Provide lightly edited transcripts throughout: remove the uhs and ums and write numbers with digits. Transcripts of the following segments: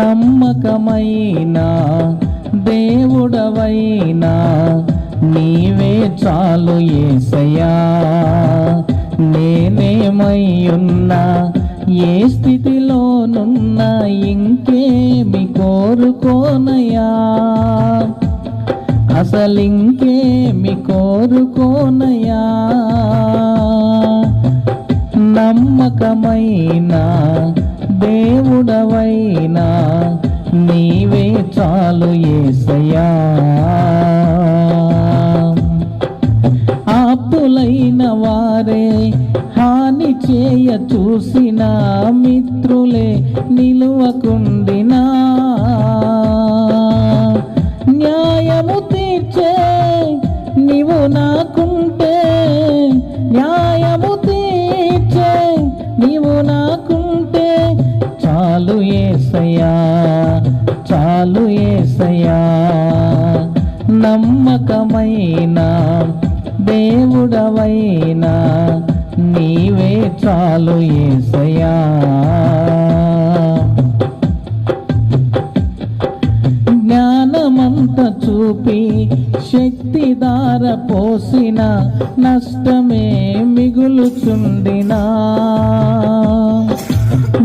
నమ్మకమైన దేవుడవైనా నీవే చాలు యేసయ్యా. నేనేమయ్యున్నా ఏ స్థితిలోనున్నా ఇంకేమి కోరుకోనయ్యా, అసలింకేమి కోరుకోనయ్యా. నమ్మకమైన దేవుడవైనా నీవే చాలు యేసయ్యా. ఆప్తులైన వారే హాని చేయ చూసిన మిత్రులే నిలువకుండినా, న్యాయము తీర్చే నీవు నాకుంటే, న్యాయము తీర్చే నీవు నాకుంటే చాలు యేసయ్యా, చాలు యేసయ్యా. నమ్మకమైన దేవుడవైనా నీవే చాలు యేసయ్యా. జ్ఞానమంత చూపి శక్తి దార పోసిన నష్టమే మిగులుచుండినా,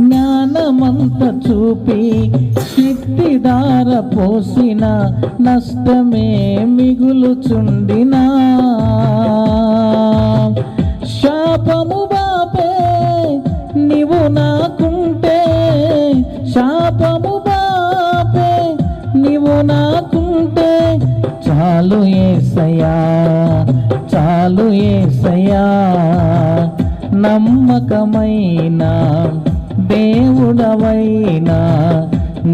జ్ఞానమంత చూపి శక్తి దార పోసిన నష్టమే మిగులుచుండినా, శాపము బాపే నీవు నాకుంటే, శాపము బాపే నీవు నాకుంటే చాలు యేసయ్యా, చాలు యేసయ్యా. నమ్మకమైన దేవుడవైనా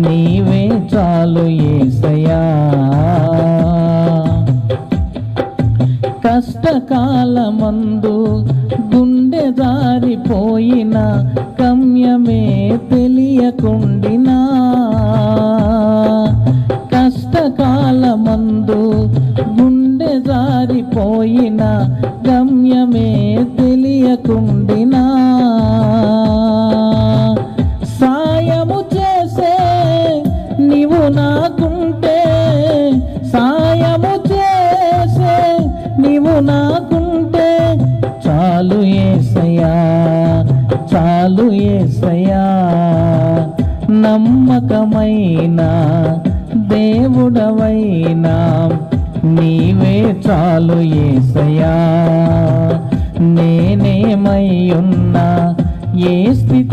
నీవే చాలు యేసయ్యా. కష్టకాలమందు గుండె జారిపోయిన గమ్యమే తెలియకుండినా, కష్టకాలమందు గుండె జారిపోయిన గమ్యమే తెలియకుండినా, సాయము చేసే నీవు నాకుంటే, సాయము చేసే నీవు నాకుంటే చాలు యేసయ్యా, చాలు యేసయ్యా. నమ్మకమైన దేవుడవైనా నీవే చాలు యేసయ్యా. నేనేమయ్యున్నా ఏ స్థితి